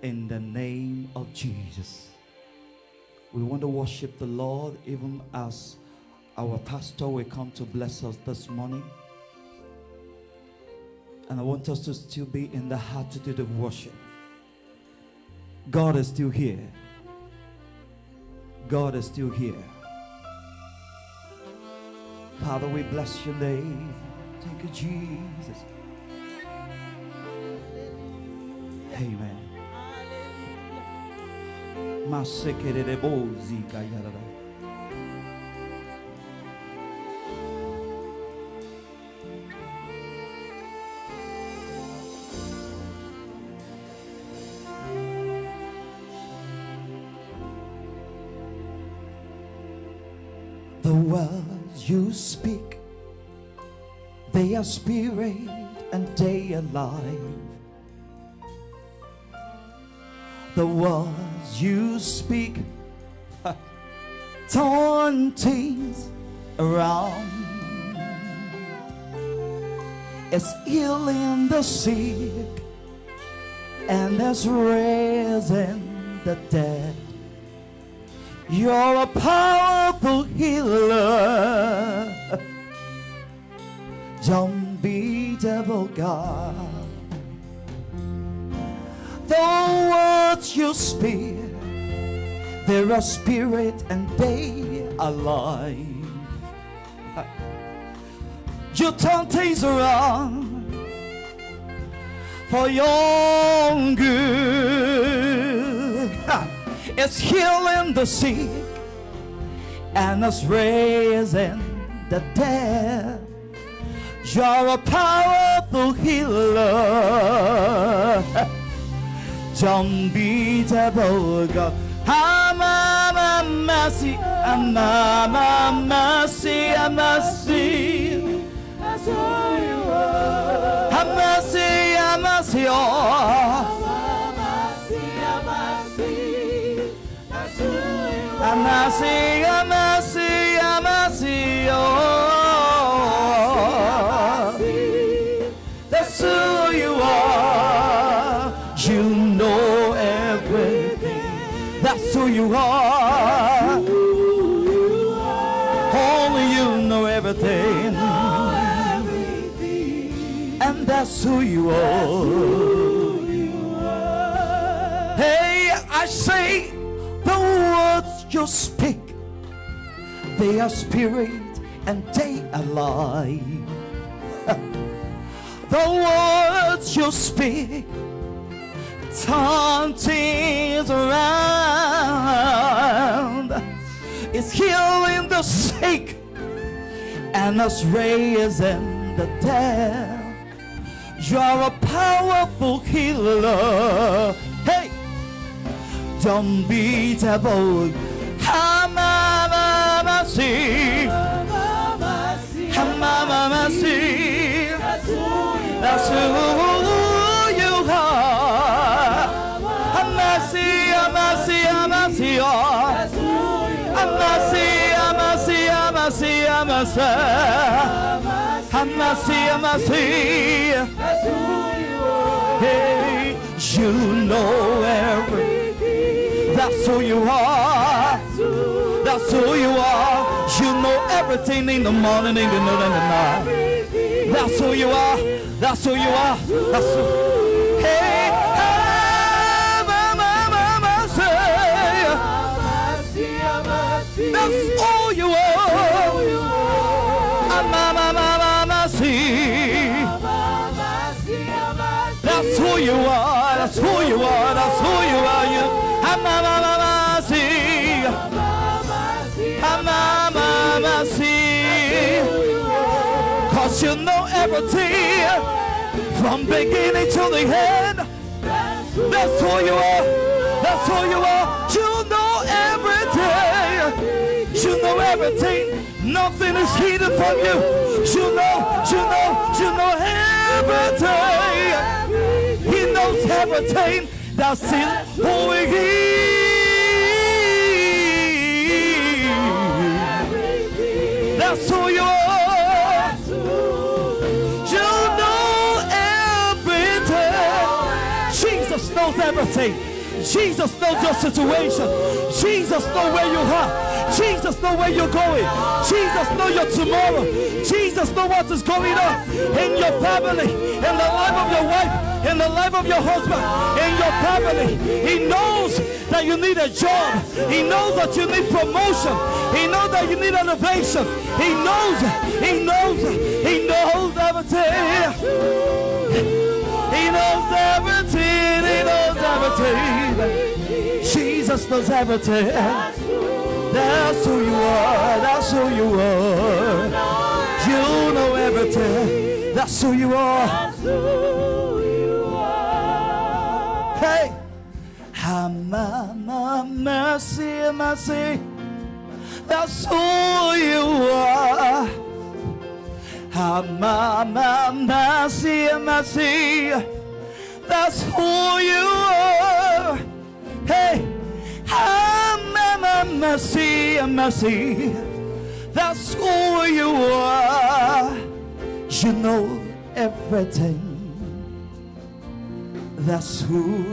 in the name of Jesus. We want to worship the Lord even as our pastor will come to bless us this morning. And I want us to still be in the attitude of worship. God is still here. God is still here. Father, we bless your name. Thank you, Jesus. Amen. The words you speak, they are spirit and they are life. The words you speak turn things around. It's healing the sick and it's raising the dead. You're a powerful healer, unbeatable God. The words you speak, they are spirit and they are life. You turn things around for your good. It's healing the sick and it's raising the dead. You're a powerful healer, unbeatable God. Amasi, Amasi, Amasi. That's who you are. Amasi, Amasi, oh. Amasi, Amasi, Amasi, oh. That's who you are. You know everything. That's who you are. Only you know everything. And that's who you are. Hey, I say, the words you speak, they are spirit and they are life. The words you speak turn things around. It's healing the sick and it's raising the dead. You're a powerful healer. Hey, unbeatable. Amasi, Amasi. That's who you are. Amasi, Amasi, Amasi, oh. Amasi, Amasi, Amasi, Amasi. Amasi, Amasi. Hey, you know everything. That's who you are. That's who you are. You know everything in the morning, in the noon, and the night. That's who you are. That's who you are. That's who. Hey, that's all you are. Amasi. That's who you are. That's who you are. That's who you are. You. Amasi. Amasi. Cause you know everything from beginning to the end. That's who you are. That's who you are. You know everything. You know everything. Nothing is hidden from you. You know everything. He knows everything. That's it. Who he is. That's who you are. You know everything. Jesus knows everything. Jesus knows your situation. Jesus knows where you are. Jesus knows where you're going. Jesus knows your tomorrow. Jesus knows what is going on in your family, in the life of your wife, in the life of your husband, in your family. He knows that you need a job. He knows that you need promotion. He knows that you need elevation. He knows everything. He knows everything. He knows everything. Jesus knows everything. That's who you are. That's who you are. You know everything. That's who you are. Hey, Amama, mercy, mercy. That's who you are. Amama, mercy, mercy. That's who you are. Hey, Amama, mercy, mercy. That's who you are. You know everything. That's who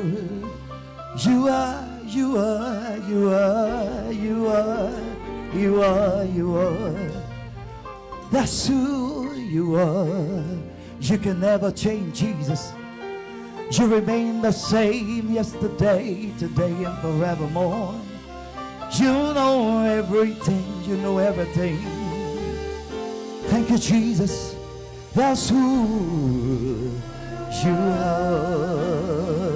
you are. You are. You are. You are. You are. You are. That's who you are. You can never change, Jesus. You remain the same yesterday, today, and forevermore. You know everything. You know everything. Thank you, Jesus. That's who you are.